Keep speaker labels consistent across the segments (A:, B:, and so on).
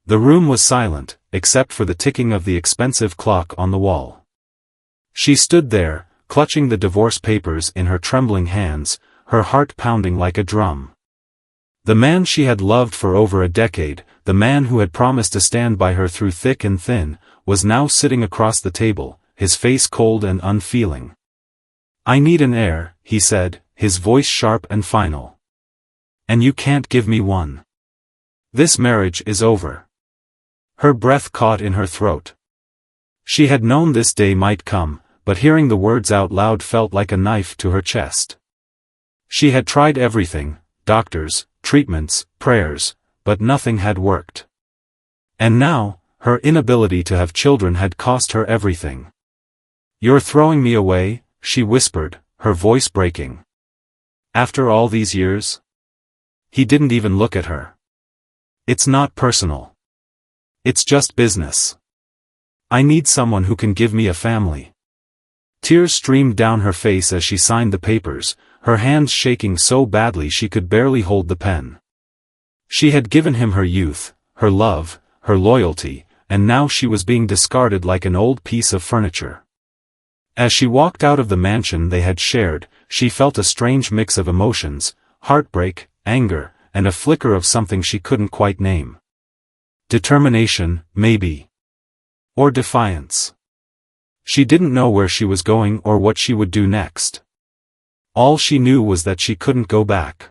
A: The room was silent, except for the ticking of the expensive clock on the wall. She stood there, clutching the divorce papers in her trembling hands, her heart pounding like a drum. The man she had loved for over a decade, the man who had promised to stand by her through thick and thin, was now sitting across the table, his face cold and unfeeling. "I need an heir," he said, his voice sharp and final. "And you can't give me one. This marriage is over." Her breath caught in her throat. She had known this day might come, but hearing the words out loud felt like a knife to her chest. She had tried everything, doctors, treatments, prayers, but nothing had worked. And now, her inability to have children had cost her everything. "You're throwing me away," she whispered, her voice breaking. "After all these years?" He didn't even look at her. "It's not personal. It's just business. I need someone who can give me a family." Tears streamed down her face as she signed the papers, her hands shaking so badly she could barely hold the pen. She had given him her youth, her love, her loyalty, and now she was being discarded like an old piece of furniture. As she walked out of the mansion they had shared, she felt a strange mix of emotions, heartbreak, anger, and a flicker of something she couldn't quite name. Determination, maybe. Or defiance. She didn't know where she was going or what she would do next. All she knew was that she couldn't go back.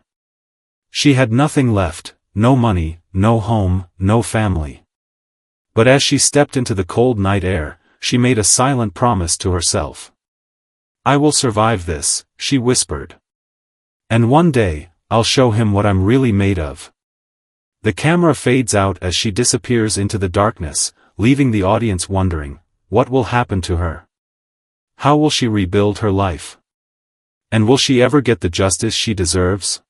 A: She had nothing left, no money, no home, no family. But as she stepped into the cold night air, she made a silent promise to herself. "I will survive this," she whispered. "And one day, I'll show him what I'm really made of." The camera fades out as she disappears into the darkness, leaving the audience wondering, what will happen to her? How will she rebuild her life? And will she ever get the justice she deserves?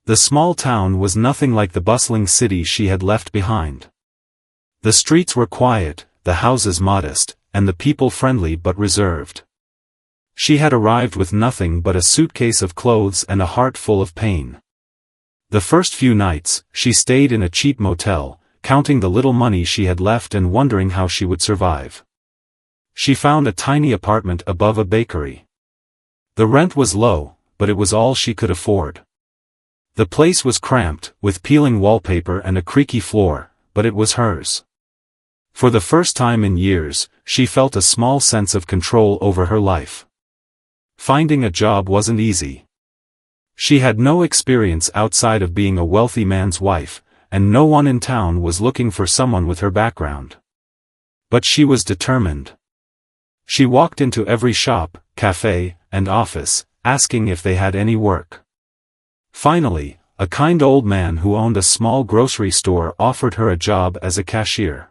A: The small town was nothing like the bustling city she had left behind. The streets were quiet, the houses modest, and the people friendly but reserved. She had arrived with nothing but a suitcase of clothes and a heart full of pain. The first few nights, she stayed in a cheap motel, counting the little money she had left and wondering how she would survive. She found a tiny apartment above a bakery. The rent was low, but it was all she could afford. The place was cramped, with peeling wallpaper and a creaky floor, but it was hers. For the first time in years, she felt a small sense of control over her life. Finding a job wasn't easy. She had no experience outside of being a wealthy man's wife, and no one in town was looking for someone with her background. But she was determined. She walked into every shop, cafe, and office, asking if they had any work. Finally, a kind old man who owned a small grocery store offered her a job as a cashier.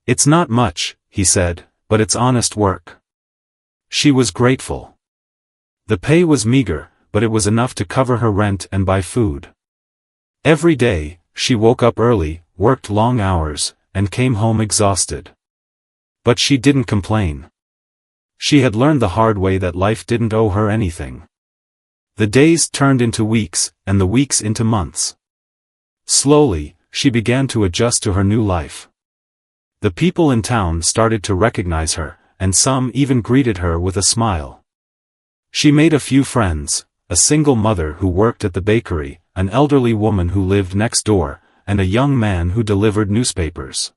A: "It's not much," he said, "but it's honest work." She was grateful. The pay was meager, but it was enough to cover her rent and buy food. Every day, she woke up early, worked long hours, and came home exhausted. But she didn't complain. She had learned the hard way that life didn't owe her anything. The days turned into weeks, and the weeks into months. Slowly, she began to adjust to her new life. The people in town started to recognize her, and some even greeted her with a smile. She made a few friends, a single mother who worked at the bakery, an elderly woman who lived next door, and a young man who delivered newspapers.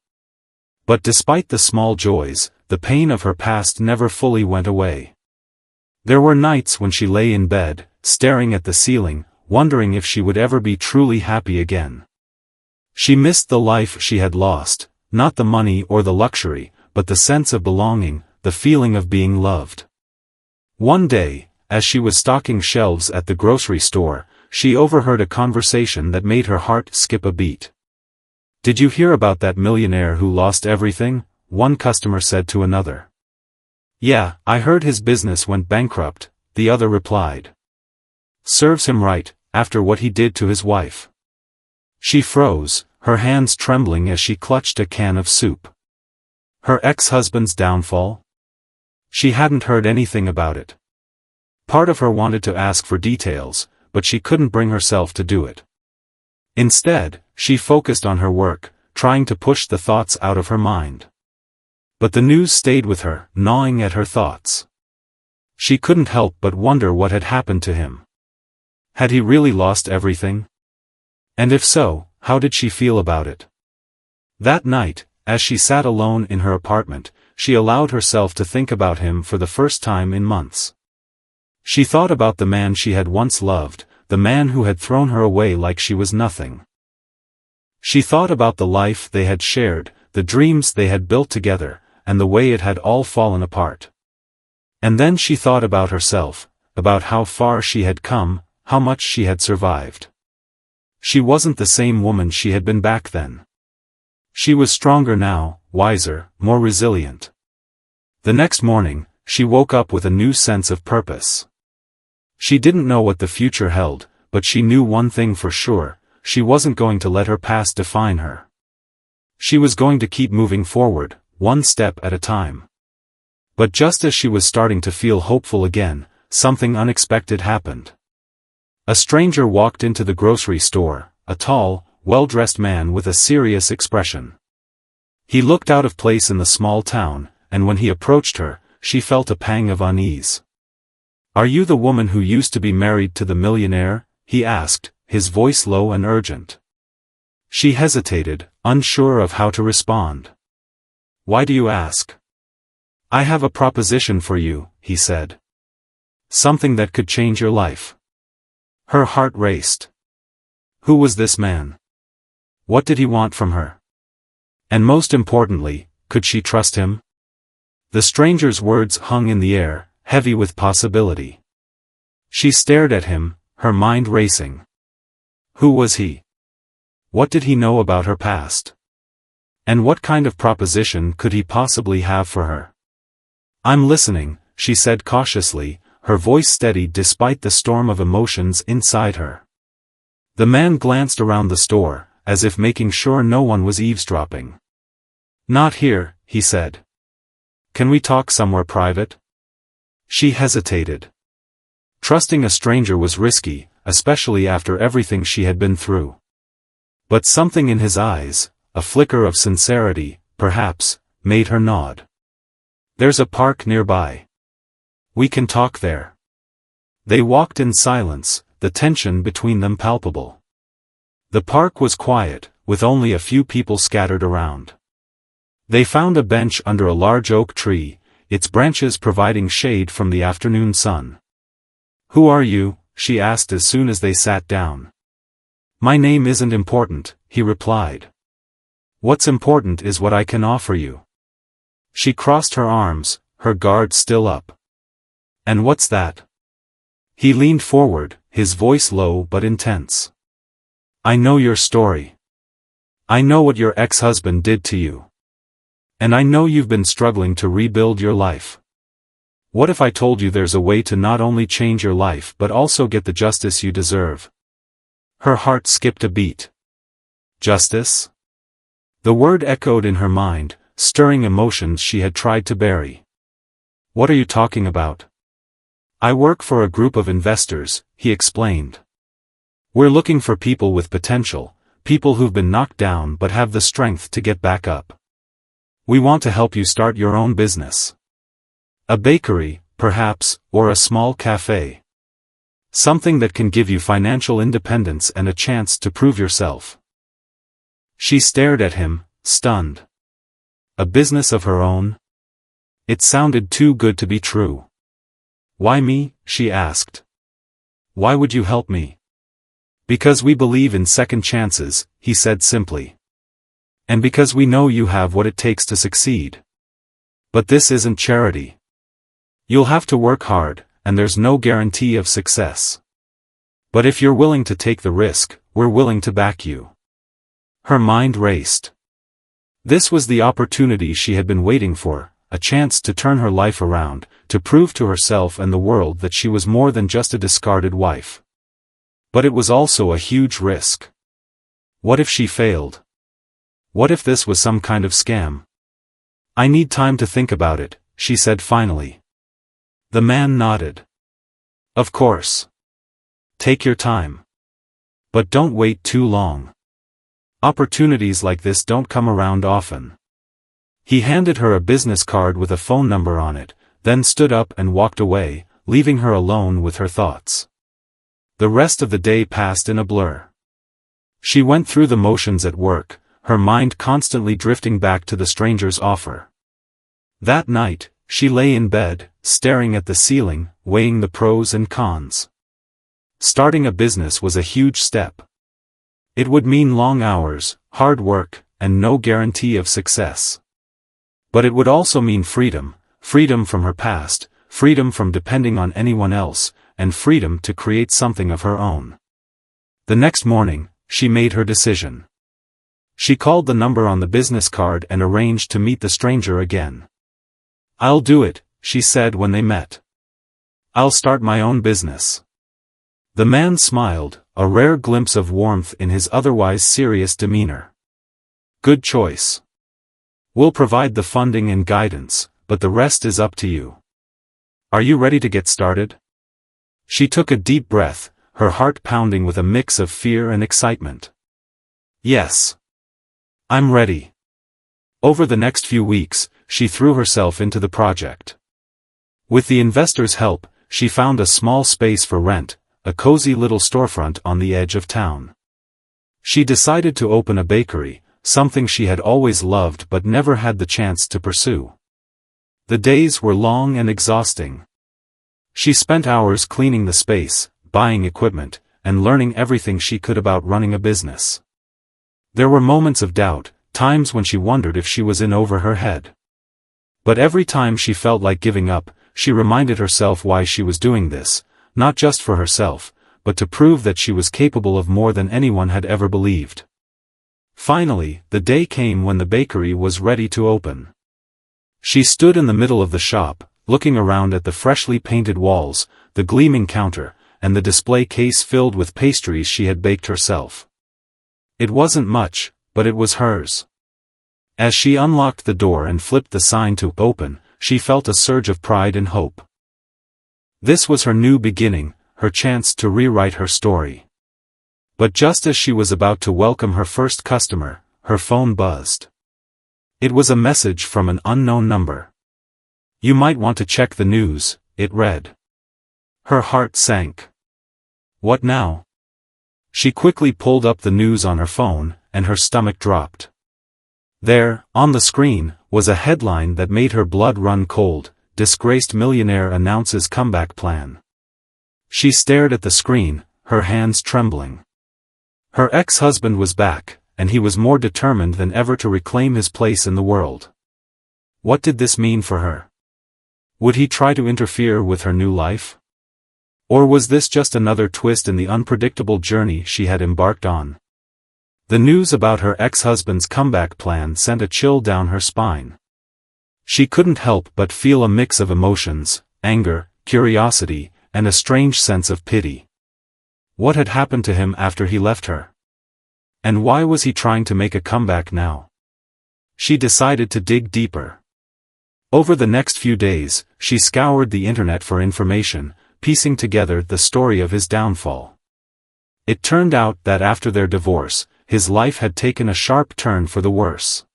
A: But despite the small joys, the pain of her past never fully went away. There were nights when she lay in bed, staring at the ceiling, wondering if she would ever be truly happy again. She missed the life she had lost, not the money or the luxury, but the sense of belonging, the feeling of being loved. One day, as she was stocking shelves at the grocery store, she overheard a conversation that made her heart skip a beat. "Did you hear about that millionaire who lost everything?" one customer said to another. "Yeah, I heard his business went bankrupt," the other replied. "Serves him right, after what he did to his wife." She froze, her hands trembling as she clutched a can of soup. Her ex-husband's downfall? She hadn't heard anything about it. Part of her wanted to ask for details, but she couldn't bring herself to do it. Instead, she focused on her work, trying to push the thoughts out of her mind. But the news stayed with her, gnawing at her thoughts. She couldn't help but wonder what had happened to him. Had he really lost everything? And if so, how did she feel about it? That night, as she sat alone in her apartment, she allowed herself to think about him for the first time in months. She thought about the man she had once loved, the man who had thrown her away like she was nothing. She thought about the life they had shared, the dreams they had built together, and the way it had all fallen apart. And then she thought about herself, about how far she had come, how much she had survived. She wasn't the same woman she had been back then. She was stronger now, wiser, more resilient. The next morning, she woke up with a new sense of purpose. She didn't know what the future held, but she knew one thing for sure: she wasn't going to let her past define her. She was going to keep moving forward, one step at a time. But just as she was starting to feel hopeful again, something unexpected happened. A stranger walked into the grocery store, a tall, well-dressed man with a serious expression. He looked out of place in the small town, and when he approached her, she felt a pang of unease. "Are you the woman who used to be married to the millionaire?" he asked, his voice low and urgent. She hesitated, unsure of how to respond. "Why do you ask?" "I have a proposition for you," he said. "Something that could change your life." Her heart raced. Who was this man? What did he want from her? And most importantly, could she trust him? The stranger's words hung in the air, heavy with possibility. She stared at him, her mind racing. Who was he? What did he know about her past? And what kind of proposition could he possibly have for her? "I'm listening," she said cautiously, her voice steady despite the storm of emotions inside her. The man glanced around the store, as if making sure no one was eavesdropping. "Not here," he said. "Can we talk somewhere private?" She hesitated. Trusting a stranger was risky, especially after everything she had been through. But something in his eyes, a flicker of sincerity, perhaps, made her nod. "There's a park nearby. We can talk there." They walked in silence, the tension between them palpable. The park was quiet, with only a few people scattered around. They found a bench under a large oak tree, its branches providing shade from the afternoon sun. "Who are you?" she asked as soon as they sat down. "My name isn't important," he replied. "What's important is what I can offer you." She crossed her arms, her guard still up. "And what's that?" He leaned forward, his voice low but intense. "I know your story. I know what your ex-husband did to you. And I know you've been struggling to rebuild your life. What if I told you there's a way to not only change your life but also get the justice you deserve?" Her heart skipped a beat. Justice? The word echoed in her mind, stirring emotions she had tried to bury. "What are you talking about?" "I work for a group of investors," he explained. "We're looking for people with potential, people who've been knocked down but have the strength to get back up. We want to help you start your own business. A bakery, perhaps, or a small cafe. Something that can give you financial independence and a chance to prove yourself." She stared at him, stunned. A business of her own? It sounded too good to be true. "Why me?" she asked. "Why would you help me?" "Because we believe in second chances," he said simply. "And because we know you have what it takes to succeed. But this isn't charity. You'll have to work hard, and there's no guarantee of success. But if you're willing to take the risk, we're willing to back you." Her mind raced. This was the opportunity she had been waiting for, a chance to turn her life around, to prove to herself and the world that she was more than just a discarded wife. But it was also a huge risk. What if she failed? What if this was some kind of scam? "I need time to think about it," she said finally. The man nodded. "Of course. Take your time. But don't wait too long. Opportunities like this don't come around often. He handed her a business card with a phone number on it, then stood up and walked away, leaving her alone with her thoughts. The rest of the day passed in a blur. She went through the motions at work, her mind constantly drifting back to the stranger's offer. That night, she lay in bed, staring at the ceiling, weighing the pros and cons. Starting a business was a huge step. It would mean long hours, hard work, and no guarantee of success. But it would also mean freedom, freedom from her past, freedom from depending on anyone else, and freedom to create something of her own. The next morning, she made her decision. She called the number on the business card and arranged to meet the stranger again. "I'll do it," she said when they met. "I'll start my own business." The man smiled, a rare glimpse of warmth in his otherwise serious demeanor. "Good choice. We'll provide the funding and guidance, but the rest is up to you. Are you ready to get started?" She took a deep breath, her heart pounding with a mix of fear and excitement. "Yes. I'm ready." Over the next few weeks, she threw herself into the project. With the investor's help, she found a small space for rent, a cozy little storefront on the edge of town. She decided to open a bakery, something she had always loved but never had the chance to pursue. The days were long and exhausting. She spent hours cleaning the space, buying equipment, and learning everything she could about running a business. There were moments of doubt, times when she wondered if she was in over her head. But every time she felt like giving up, she reminded herself why she was doing this, not just for herself, but to prove that she was capable of more than anyone had ever believed. Finally, the day came when the bakery was ready to open. She stood in the middle of the shop, looking around at the freshly painted walls, the gleaming counter, and the display case filled with pastries she had baked herself. It wasn't much, but it was hers. As she unlocked the door and flipped the sign to open, she felt a surge of pride and hope. This was her new beginning, her chance to rewrite her story. But just as she was about to welcome her first customer, her phone buzzed. It was a message from an unknown number. "You might want to check the news," it read. Her heart sank. What now? She quickly pulled up the news on her phone, and her stomach dropped. There, on the screen, was a headline that made her blood run cold: "Disgraced millionaire announces comeback plan." She stared at the screen, her hands trembling. Her ex-husband was back, and he was more determined than ever to reclaim his place in the world. What did this mean for her? Would he try to interfere with her new life? Or was this just another twist in the unpredictable journey she had embarked on? The news about her ex-husband's comeback plan sent a chill down her spine. She couldn't help but feel a mix of emotions: anger, curiosity, and a strange sense of pity. What had happened to him after he left her? And why was he trying to make a comeback now? She decided to dig deeper. Over the next few days, she scoured the internet for information, piecing together the story of his downfall. It turned out that after their divorce, his life had taken a sharp turn for the worse.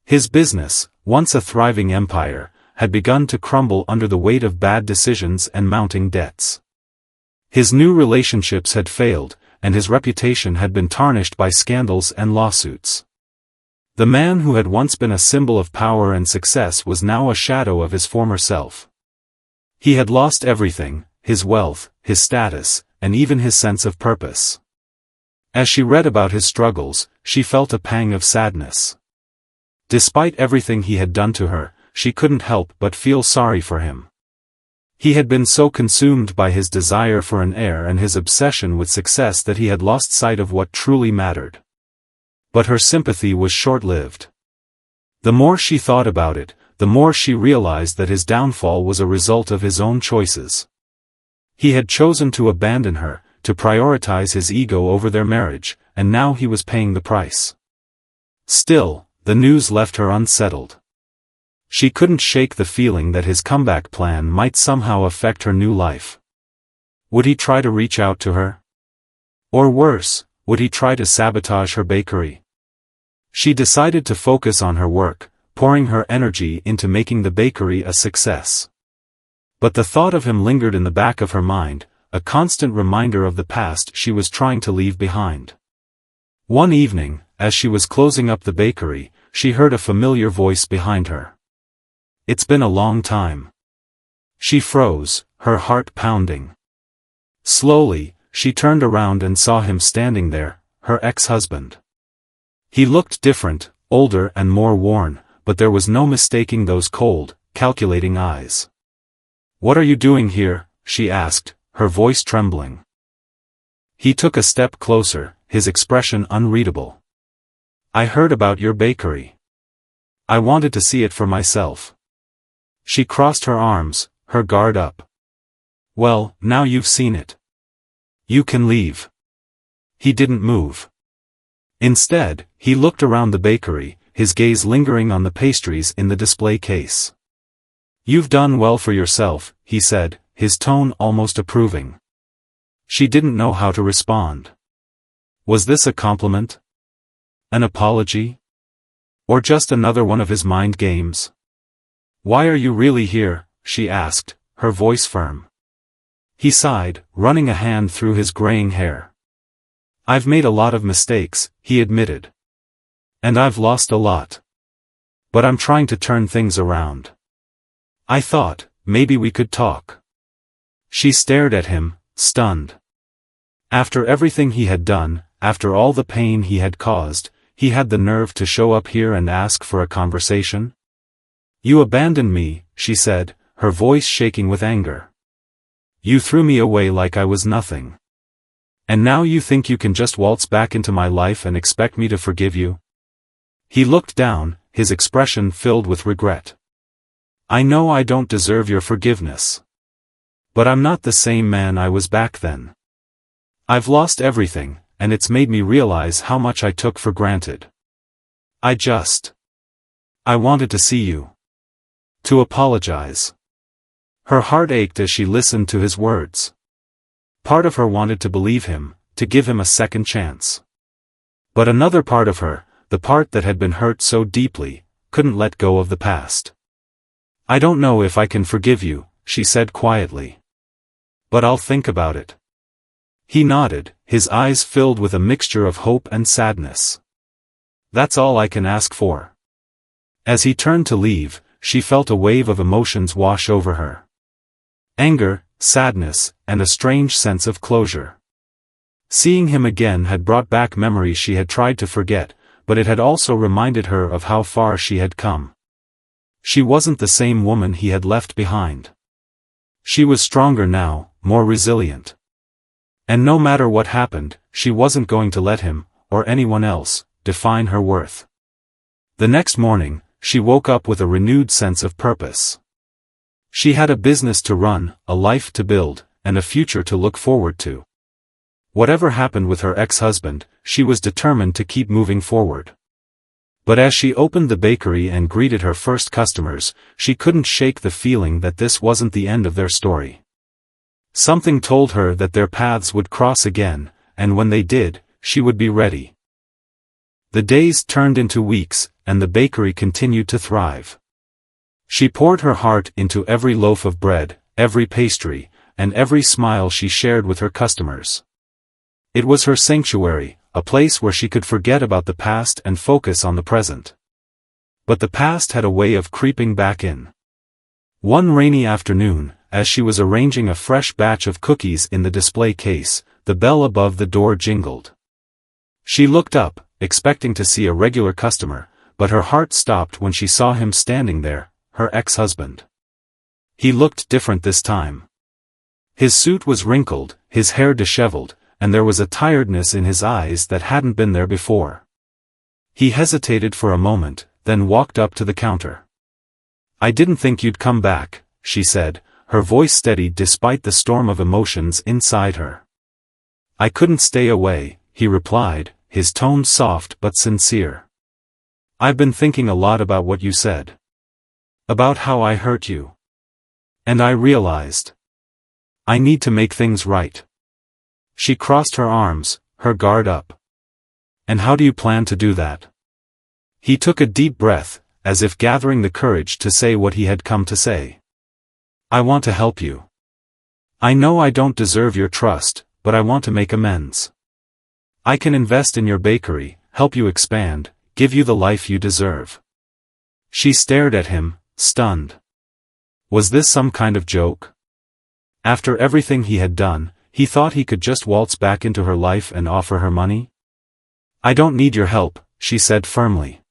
A: His business, once a thriving empire, had begun to crumble under the weight of bad decisions and mounting debts. His new relationships had failed, and his reputation had been tarnished by scandals and lawsuits. The man who had once been a symbol of power and success was now a shadow of his former self. He had lost everything: his wealth, his status, and even his sense of purpose. As she read about his struggles, she felt a pang of sadness. Despite everything he had done to her, she couldn't help but feel sorry for him. He had been so consumed by his desire for an heir and his obsession with success that he had lost sight of what truly mattered. But her sympathy was short-lived. The more she thought about it, the more she realized that his downfall was a result of his own choices. He had chosen to abandon her, to prioritize his ego over their marriage, and now he was paying the price. Still, the news left her unsettled. She couldn't shake the feeling that his comeback plan might somehow affect her new life. Would he try to reach out to her? Or worse, Would he try to sabotage her bakery? She decided to focus on her work, pouring her energy into making the bakery a success. But the thought of him lingered in the back of her mind, a constant reminder of the past she was trying to leave behind. One evening, as she was closing up the bakery, she heard a familiar voice behind her. "It's been a long time." She froze, her heart pounding. Slowly, she turned around and saw him standing there, her ex-husband. He looked different, older and more worn, but there was no mistaking those cold, calculating eyes. "What are you doing here?" she asked, her voice trembling. He took a step closer, his expression unreadable. "I heard about your bakery. I wanted to see it for myself." She crossed her arms, her guard up. "Well, now you've seen it. You can leave." He didn't move. Instead, he looked around the bakery, his gaze lingering on the pastries in the display case. "You've done well for yourself," he said, his tone almost approving. She didn't know how to respond. Was this a compliment? An apology? Or just another one of his mind games? "Why are you really here?" she asked, her voice firm. He sighed, running a hand through his graying hair. "I've made a lot of mistakes," he admitted. "And I've lost a lot. But I'm trying to turn things around. I thought, maybe we could talk." She stared at him, stunned. After everything he had done, after all the pain he had caused, he had the nerve to show up here and ask for a conversation? "You abandoned me," she said, her voice shaking with anger. "You threw me away like I was nothing. And now you think you can just waltz back into my life and expect me to forgive you?" He looked down, his expression filled with regret. "I know I don't deserve your forgiveness. But I'm not the same man I was back then. I've lost everything, and it's made me realize how much I took for granted. I wanted to see you. To apologize." Her heart ached as she listened to his words. Part of her wanted to believe him, to give him a second chance. But another part of her, the part that had been hurt so deeply, couldn't let go of the past. "I don't know if I can forgive you," she said quietly. "But I'll think about it." He nodded, his eyes filled with a mixture of hope and sadness. "That's all I can ask for." As he turned to leave, she felt a wave of emotions wash over her. Anger, sadness, and a strange sense of closure. Seeing him again had brought back memories she had tried to forget, but it had also reminded her of how far she had come. She wasn't the same woman he had left behind. She was stronger now, more resilient. And no matter what happened, she wasn't going to let him, or anyone else, define her worth. The next morning, she woke up with a renewed sense of purpose. She had a business to run, a life to build, and a future to look forward to. Whatever happened with her ex-husband, she was determined to keep moving forward. But as she opened the bakery and greeted her first customers, she couldn't shake the feeling that this wasn't the end of their story. Something told her that their paths would cross again, and when they did, she would be ready. The days turned into weeks, and the bakery continued to thrive. She poured her heart into every loaf of bread, every pastry, and every smile she shared with her customers. It was her sanctuary, a place where she could forget about the past and focus on the present. But the past had a way of creeping back in. One rainy afternoon, as she was arranging a fresh batch of cookies in the display case, the bell above the door jingled. She looked up, expecting to see a regular customer, but her heart stopped when she saw him standing there, her ex-husband. He looked different this time. His suit was wrinkled, his hair disheveled, and there was a tiredness in his eyes that hadn't been there before. He hesitated for a moment, then walked up to the counter. "I didn't think you'd come back," she said, her voice steady despite the storm of emotions inside her. "I couldn't stay away," he replied, his tone soft but sincere. "I've been thinking a lot about what you said. About how I hurt you. And I realized I need to make things right." She crossed her arms, her guard up. "And how do you plan to do that?" He took a deep breath, as if gathering the courage to say what he had come to say. "I want to help you. I know I don't deserve your trust, but I want to make amends. I can invest in your bakery, help you expand, give you the life you deserve." She stared at him, stunned. Was this some kind of joke? After everything he had done, he thought he could just waltz back into her life and offer her money? "I don't need your help," she said firmly.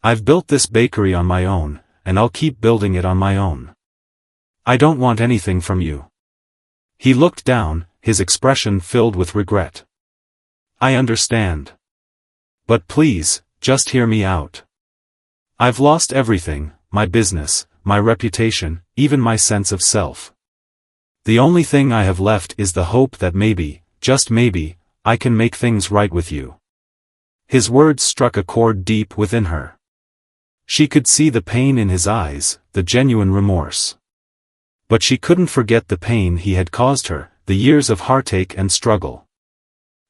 A: "I've built this bakery on my own, and I'll keep building it on my own. I don't want anything from you." He looked down, his expression filled with regret. "I understand. But please, just hear me out. I've lost everything, my business, my reputation, even my sense of self. The only thing I have left is the hope that maybe, just maybe, I can make things right with you." His words struck a chord deep within her. She could see the pain in his eyes, the genuine remorse. But she couldn't forget the pain he had caused her, the years of heartache and struggle.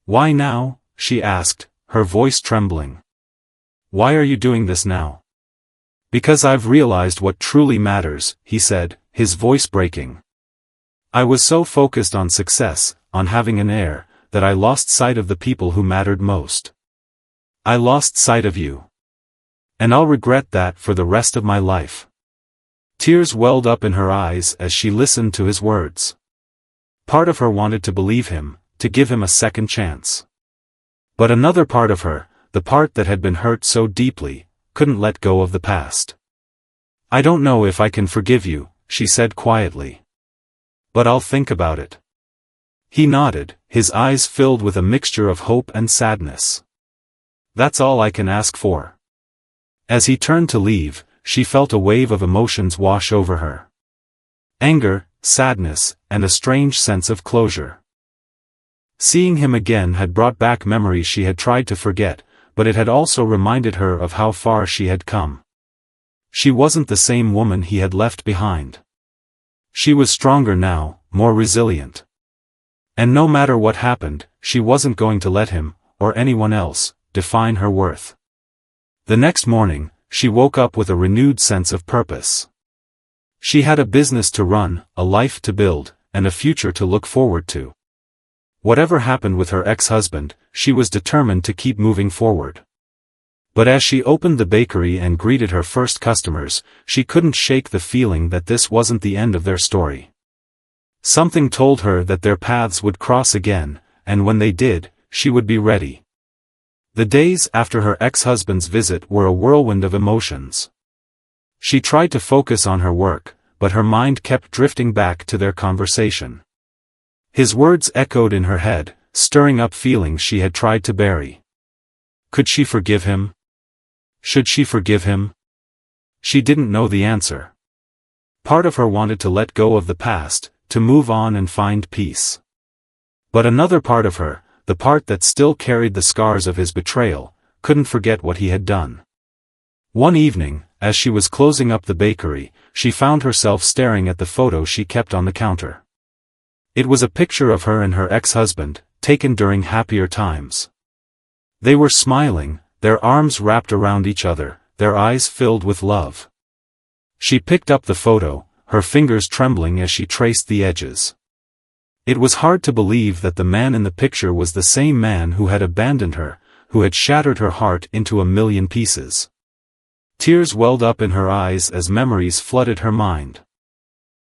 A: "Why now?" she asked, her voice trembling. "Why are you doing this now?" "Because I've realized what truly matters," he said, his voice breaking. "I was so focused on success, on having an heir, that I lost sight of the people who mattered most. I lost sight of you. And I'll regret that for the rest of my life." Tears welled up in her eyes as she listened to his words. Part of her wanted to believe him, to give him a second chance. But another part of her, the part that had been hurt so deeply, couldn't let go of the past. "I don't know if I can forgive you," she said quietly. "But I'll think about it." He nodded, his eyes filled with a mixture of hope and sadness. "That's all I can ask for." As he turned to leave, she felt a wave of emotions wash over her. Anger, sadness, and a strange sense of closure. Seeing him again had brought back memories she had tried to forget, but it had also reminded her of how far she had come. She wasn't the same woman he had left behind. She was stronger now, more resilient. And no matter what happened, she wasn't going to let him, or anyone else, define her worth. The next morning, she woke up with a renewed sense of purpose. She had a business to run, a life to build, and a future to look forward to. Whatever happened with her ex-husband, she was determined to keep moving forward. But as she opened the bakery and greeted her first customers, she couldn't shake the feeling that this wasn't the end of their story. Something told her that their paths would cross again, and when they did, she would be ready. The days after her ex-husband's visit were a whirlwind of emotions. She tried to focus on her work, but her mind kept drifting back to their conversation. His words echoed in her head, stirring up feelings she had tried to bury. Could she forgive him? Should she forgive him? She didn't know the answer. Part of her wanted to let go of the past, to move on and find peace. But another part of her, the part that still carried the scars of his betrayal, couldn't forget what he had done. One evening, as she was closing up the bakery, she found herself staring at the photo she kept on the counter. It was a picture of her and her ex-husband, taken during happier times. They were smiling, their arms wrapped around each other, their eyes filled with love. She picked up the photo, her fingers trembling as she traced the edges. It was hard to believe that the man in the picture was the same man who had abandoned her, who had shattered her heart into a million pieces. Tears welled up in her eyes as memories flooded her mind.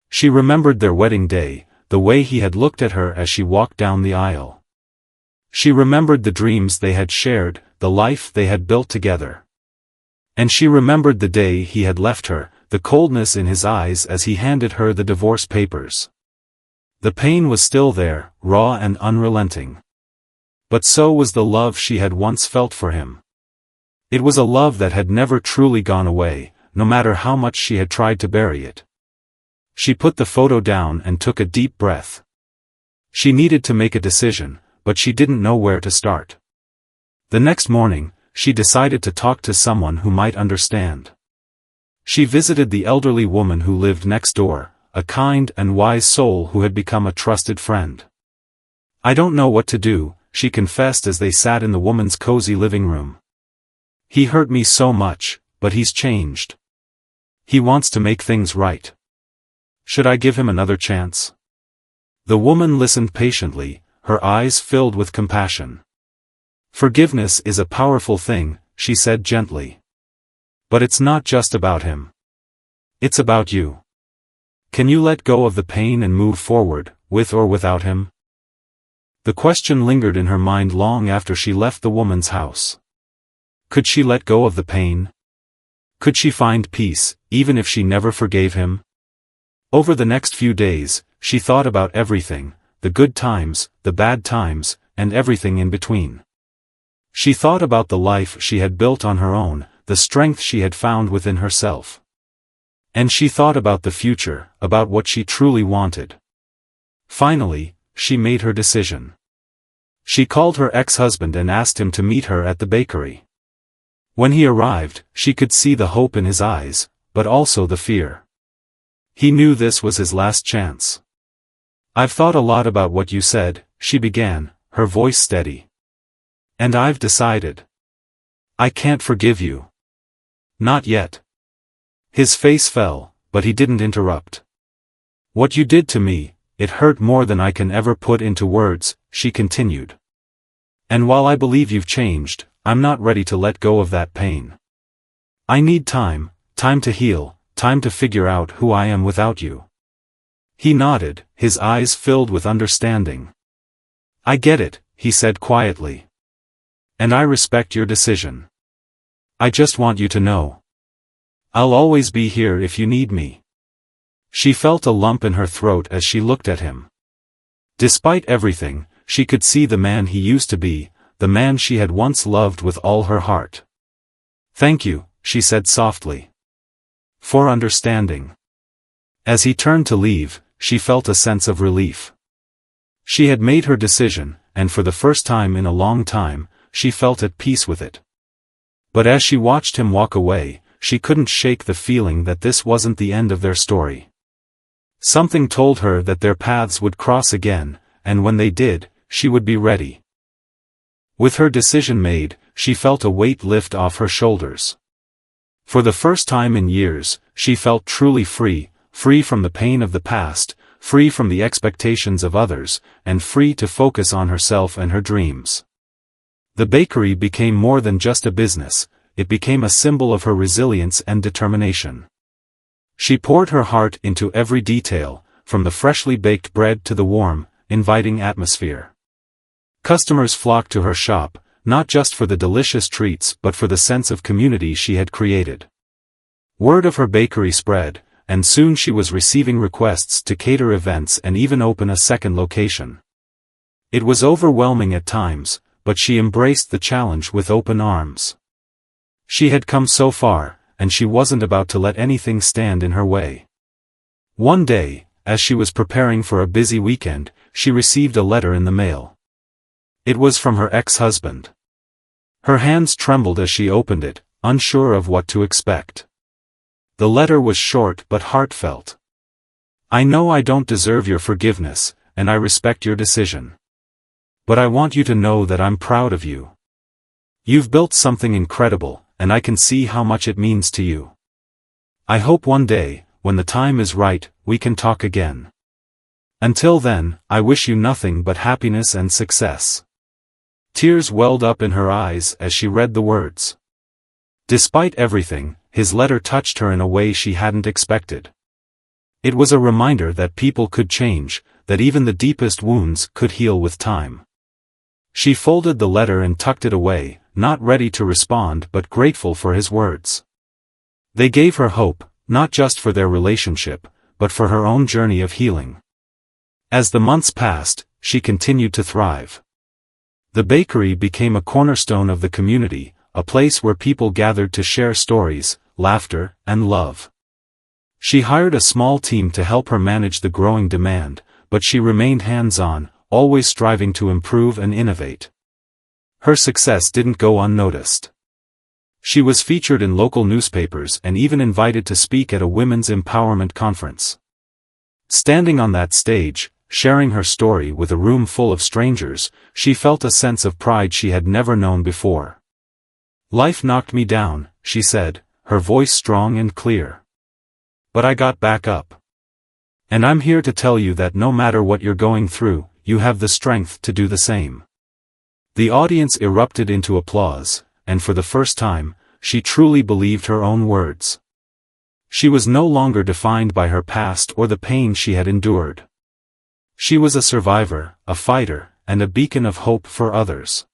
A: She remembered their wedding day, the way he had looked at her as she walked down the aisle. She remembered the dreams they had shared, the life they had built together. And she remembered the day he had left her, the coldness in his eyes as he handed her the divorce papers. The pain was still there, raw and unrelenting. But so was the love she had once felt for him. It was a love that had never truly gone away, no matter how much she had tried to bury it. She put the photo down and took a deep breath. She needed to make a decision, but she didn't know where to start. The next morning, she decided to talk to someone who might understand. She visited the elderly woman who lived next door, a kind and wise soul who had become a trusted friend. "I don't know what to do," she confessed as they sat in the woman's cozy living room. He hurt me so much, but he's changed. He wants to make things right. Should I give him another chance? The woman listened patiently, her eyes filled with compassion. Forgiveness is a powerful thing, she said gently. But it's not just about him. It's about you. Can you let go of the pain and move forward, with or without him? The question lingered in her mind long after she left the woman's house. Could she let go of the pain? Could she find peace, even if she never forgave him? Over the next few days, she thought about everything, the good times, the bad times, and everything in between. She thought about the life she had built on her own, the strength she had found within herself. And she thought about the future, about what she truly wanted. Finally, she made her decision. She called her ex-husband and asked him to meet her at the bakery. When he arrived, she could see the hope in his eyes, but also the fear. He knew this was his last chance. "I've thought a lot about what you said," she began, her voice steady. "And I've decided. I can't forgive you. Not yet." His face fell, but he didn't interrupt. "What you did to me, it hurt more than I can ever put into words," she continued. "And while I believe you've changed, I'm not ready to let go of that pain. I need time to heal, time to figure out who I am without you." He nodded, his eyes filled with understanding. "I get it," he said quietly. "And I respect your decision. I just want you to know. I'll always be here if you need me." She felt a lump in her throat as she looked at him. Despite everything, she could see the man he used to be, the man she had once loved with all her heart. "Thank you," she said softly. "For understanding." As he turned to leave, she felt a sense of relief. She had made her decision, and for the first time in a long time, she felt at peace with it. But as she watched him walk away, she couldn't shake the feeling that this wasn't the end of their story. Something told her that their paths would cross again, and when they did, she would be ready. With her decision made, she felt a weight lift off her shoulders. For the first time in years, she felt truly free, free from the pain of the past, free from the expectations of others, and free to focus on herself and her dreams. The bakery became more than just a business, it became a symbol of her resilience and determination. She poured her heart into every detail, from the freshly baked bread to the warm, inviting atmosphere. Customers flocked to her shop, not just for the delicious treats but for the sense of community she had created. Word of her bakery spread, and soon she was receiving requests to cater events and even open a second location. It was overwhelming at times, but she embraced the challenge with open arms. She had come so far, and she wasn't about to let anything stand in her way. One day, as she was preparing for a busy weekend, she received a letter in the mail. It was from her ex-husband. Her hands trembled as she opened it, unsure of what to expect. The letter was short but heartfelt. "I know I don't deserve your forgiveness, and I respect your decision. But I want you to know that I'm proud of you. You've built something incredible, and I can see how much it means to you. I hope one day, when the time is right, we can talk again. Until then, I wish you nothing but happiness and success." Tears welled up in her eyes as she read the words. Despite everything, his letter touched her in a way she hadn't expected. It was a reminder that people could change, that even the deepest wounds could heal with time. She folded the letter and tucked it away, not ready to respond but grateful for his words. They gave her hope, not just for their relationship, but for her own journey of healing. As the months passed, she continued to thrive. The bakery became a cornerstone of the community, a place where people gathered to share stories, laughter, and love. She hired a small team to help her manage the growing demand, but she remained hands-on, always striving to improve and innovate. Her success didn't go unnoticed. She was featured in local newspapers and even invited to speak at a women's empowerment conference. Standing on that stage, sharing her story with a room full of strangers, she felt a sense of pride she had never known before. "Life knocked me down," she said, her voice strong and clear. "But I got back up. And I'm here to tell you that no matter what you're going through, you have the strength to do the same." The audience erupted into applause, and for the first time, she truly believed her own words. She was no longer defined by her past or the pain she had endured. She was a survivor, a fighter, and a beacon of hope for others.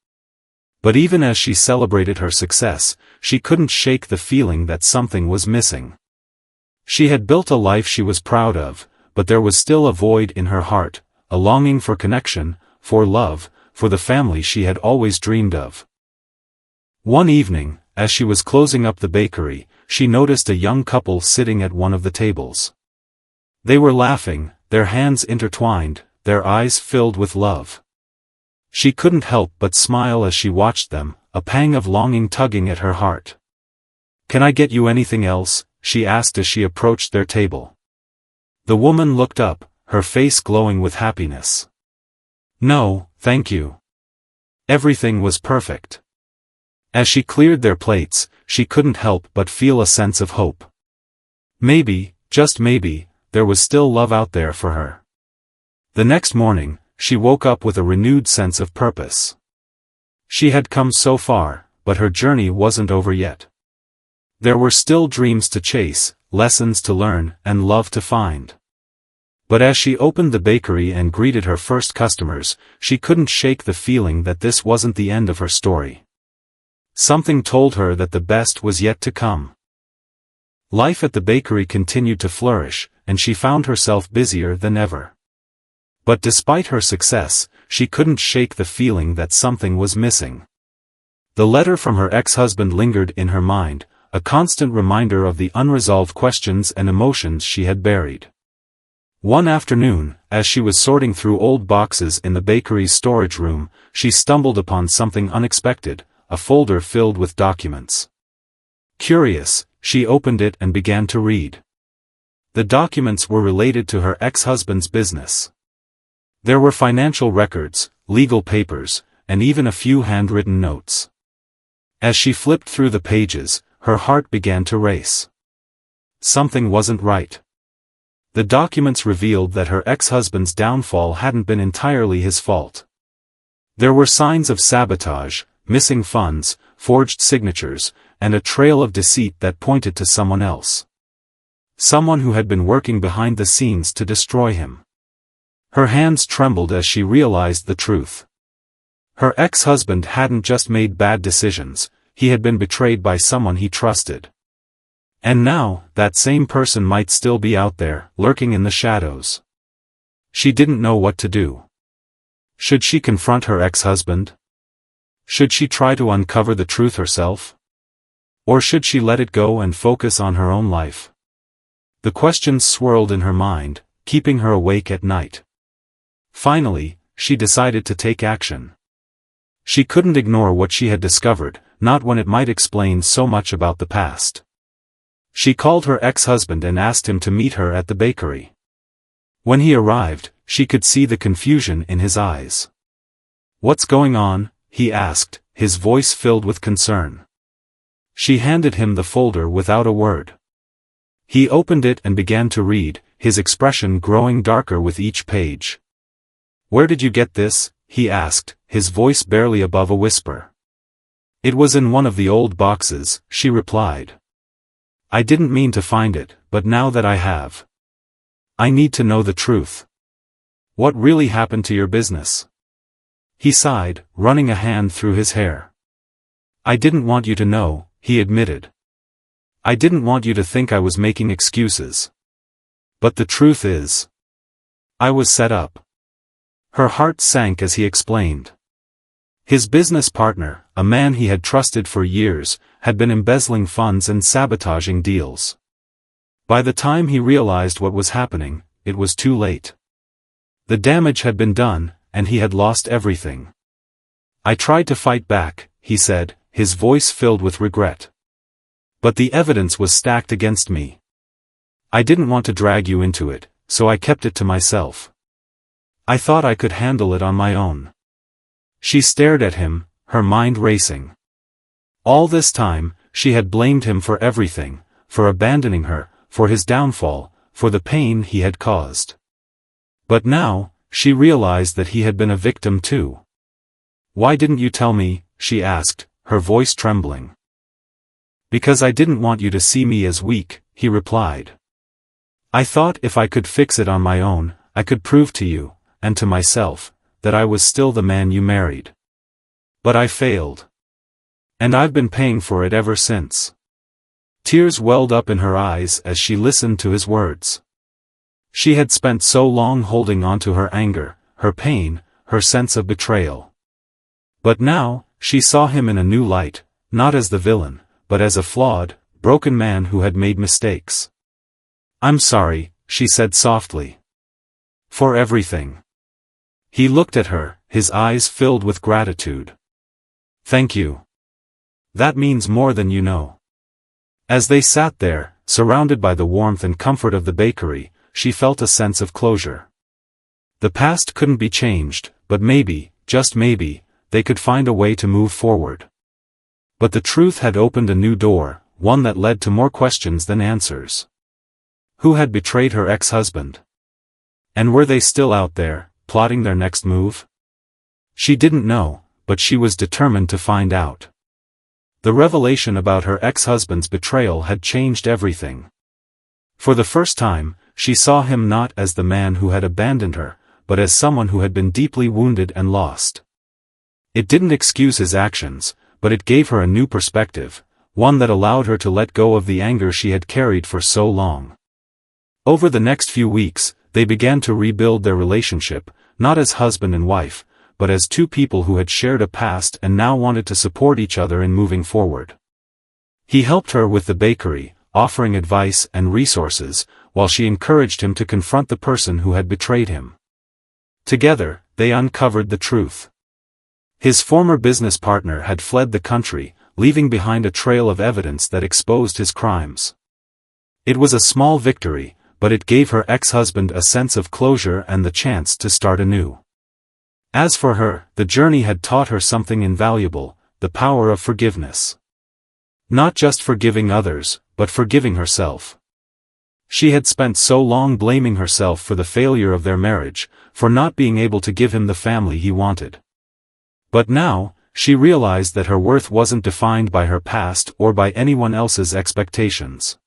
A: But even as she celebrated her success, she couldn't shake the feeling that something was missing. She had built a life she was proud of, but there was still a void in her heart, a longing for connection, for love, for the family she had always dreamed of. One evening, as she was closing up the bakery, she noticed a young couple sitting at one of the tables. They were laughing, their hands intertwined, their eyes filled with love. She couldn't help but smile as she watched them, a pang of longing tugging at her heart. "Can I get you anything else?" she asked as she approached their table. The woman looked up, her face glowing with happiness. "No, thank you. Everything was perfect." As she cleared their plates, she couldn't help but feel a sense of hope. Maybe, just maybe, there was still love out there for her. The next morning, she woke up with a renewed sense of purpose. She had come so far, but her journey wasn't over yet. There were still dreams to chase, lessons to learn, and love to find. But as she opened the bakery and greeted her first customers, she couldn't shake the feeling that this wasn't the end of her story. Something told her that the best was yet to come. Life at the bakery continued to flourish, and she found herself busier than ever. But despite her success, she couldn't shake the feeling that something was missing. The letter from her ex-husband lingered in her mind, a constant reminder of the unresolved questions and emotions she had buried. One afternoon, as she was sorting through old boxes in the bakery's storage room, she stumbled upon something unexpected, a folder filled with documents. Curious, she opened it and began to read. The documents were related to her ex-husband's business. There were financial records, legal papers, and even a few handwritten notes. As she flipped through the pages, her heart began to race. Something wasn't right. The documents revealed that her ex-husband's downfall hadn't been entirely his fault. There were signs of sabotage, missing funds, forged signatures, and a trail of deceit that pointed to someone else. Someone who had been working behind the scenes to destroy him. Her hands trembled as she realized the truth. Her ex-husband hadn't just made bad decisions, he had been betrayed by someone he trusted. And now, that same person might still be out there, lurking in the shadows. She didn't know what to do. Should she confront her ex-husband? Should she try to uncover the truth herself? Or should she let it go and focus on her own life? The questions swirled in her mind, keeping her awake at night. Finally, she decided to take action. She couldn't ignore what she had discovered, not when it might explain so much about the past. She called her ex-husband and asked him to meet her at the bakery. When he arrived, she could see the confusion in his eyes. "What's going on?" he asked, his voice filled with concern. She handed him the folder without a word. He opened it and began to read, his expression growing darker with each page. "Where did you get this?" he asked, his voice barely above a whisper. "It was in one of the old boxes," she replied. "I didn't mean to find it, but now that I have, I need to know the truth. What really happened to your business?" He sighed, running a hand through his hair. "I didn't want you to know," he admitted. "I didn't want you to think I was making excuses. But the truth is, I was set up." Her heart sank as he explained. His business partner, a man he had trusted for years, had been embezzling funds and sabotaging deals. By the time he realized what was happening, it was too late. The damage had been done, and he had lost everything. "I tried to fight back," he said, his voice filled with regret. "But the evidence was stacked against me. I didn't want to drag you into it, so I kept it to myself." I thought I could handle it on my own." She stared at him, her mind racing. All this time, she had blamed him for everything, for abandoning her, for his downfall, for the pain he had caused. But now, she realized that he had been a victim too. "Why didn't you tell me?" she asked, her voice trembling. "Because I didn't want you to see me as weak," he replied. "I thought if I could fix it on my own, I could prove to you, and to myself, that I was still the man you married. But I failed. And I've been paying for it ever since." Tears welled up in her eyes as she listened to his words. She had spent so long holding on to her anger, her pain, her sense of betrayal. But now, she saw him in a new light, not as the villain, but as a flawed, broken man who had made mistakes. "I'm sorry," she said softly. "For everything." He looked at her, his eyes filled with gratitude. "Thank you. That means more than you know." As they sat there, surrounded by the warmth and comfort of the bakery, she felt a sense of closure. The past couldn't be changed, but maybe, just maybe, they could find a way to move forward. But the truth had opened a new door, one that led to more questions than answers. Who had betrayed her ex-husband? And were they still out there, plotting their next move? She didn't know, but she was determined to find out. The revelation about her ex-husband's betrayal had changed everything. For the first time, she saw him not as the man who had abandoned her, but as someone who had been deeply wounded and lost. It didn't excuse his actions, but it gave her a new perspective, one that allowed her to let go of the anger she had carried for so long. Over the next few weeks, they began to rebuild their relationship, not as husband and wife, but as two people who had shared a past and now wanted to support each other in moving forward. He helped her with the bakery, offering advice and resources, while she encouraged him to confront the person who had betrayed him. Together, they uncovered the truth. His former business partner had fled the country, leaving behind a trail of evidence that exposed his crimes. It was a small victory, but it gave her ex-husband a sense of closure and the chance to start anew. As for her, the journey had taught her something invaluable, the power of forgiveness. Not just forgiving others, but forgiving herself. She had spent so long blaming herself for the failure of their marriage, for not being able to give him the family he wanted. But now, she realized that her worth wasn't defined by her past or by anyone else's expectations.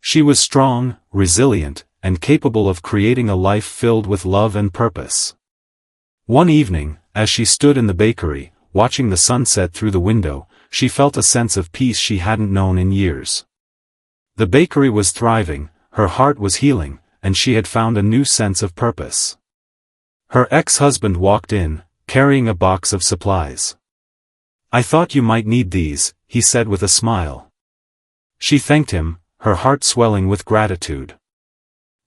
A: She was strong, resilient, and capable of creating a life filled with love and purpose. One evening, as she stood in the bakery, watching the sunset through the window, she felt a sense of peace she hadn't known in years. The bakery was thriving, her heart was healing, and she had found a new sense of purpose. Her ex-husband walked in, carrying a box of supplies. "I thought you might need these," he said with a smile. She thanked him, her heart swelling with gratitude.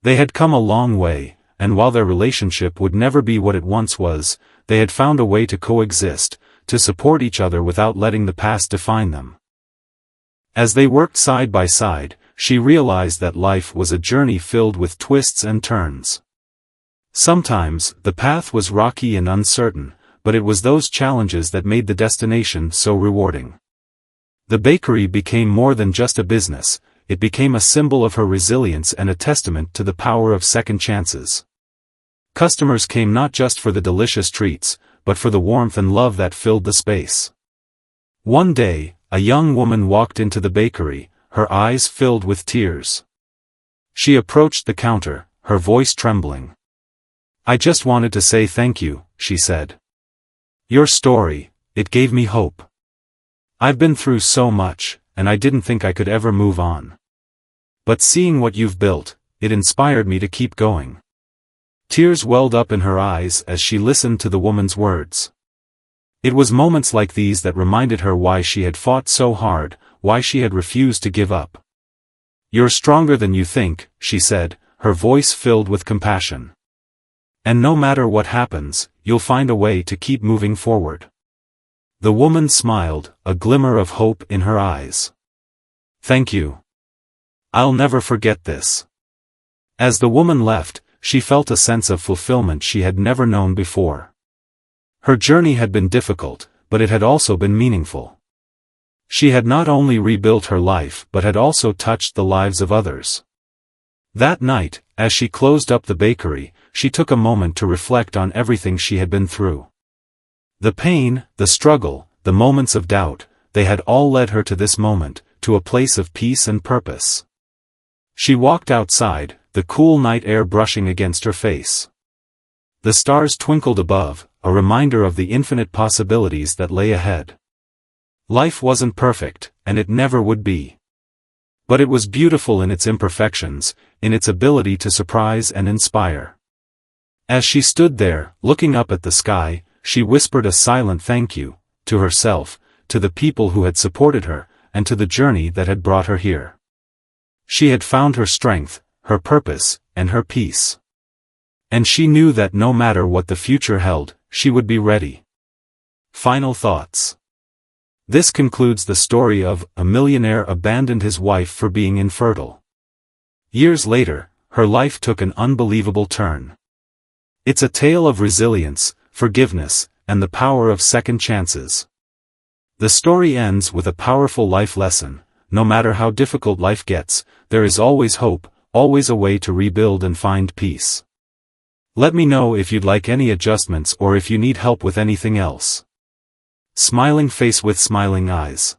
A: They had come a long way, and while their relationship would never be what it once was, they had found a way to coexist, to support each other without letting the past define them. As they worked side by side, she realized that life was a journey filled with twists and turns. Sometimes, the path was rocky and uncertain, but it was those challenges that made the destination so rewarding. The bakery became more than just a business, it became a symbol of her resilience and a testament to the power of second chances. Customers came not just for the delicious treats, but for the warmth and love that filled the space. One day, a young woman walked into the bakery, her eyes filled with tears. She approached the counter, her voice trembling. "I just wanted to say thank you," she said. "Your story, it gave me hope. I've been through so much, and I didn't think I could ever move on. But seeing what you've built, it inspired me to keep going." Tears welled up in her eyes as she listened to the woman's words. It was moments like these that reminded her why she had fought so hard, why she had refused to give up. "You're stronger than you think," she said, her voice filled with compassion. "And no matter what happens, you'll find a way to keep moving forward." The woman smiled, a glimmer of hope in her eyes. "Thank you. I'll never forget this." As the woman left, she felt a sense of fulfillment she had never known before. Her journey had been difficult, but it had also been meaningful. She had not only rebuilt her life but had also touched the lives of others. That night, as she closed up the bakery, she took a moment to reflect on everything she had been through. The pain, the struggle, the moments of doubt, they had all led her to this moment, to a place of peace and purpose. She walked outside, the cool night air brushing against her face. The stars twinkled above, a reminder of the infinite possibilities that lay ahead. Life wasn't perfect, and it never would be. But it was beautiful in its imperfections, in its ability to surprise and inspire. As she stood there, looking up at the sky, she whispered a silent thank you, to herself, to the people who had supported her, and to the journey that had brought her here. She had found her strength, her purpose, and her peace. And she knew that no matter what the future held, she would be ready. Final thoughts. This concludes the story of a millionaire abandoned his wife for being infertile. Years later, her life took an unbelievable turn. It's a tale of resilience, forgiveness, and the power of second chances. The story ends with a powerful life lesson: no matter how difficult life gets, there is always hope, always a way to rebuild and find peace. Let me know if you'd like any adjustments or if you need help with anything else. Smiling face with smiling eyes.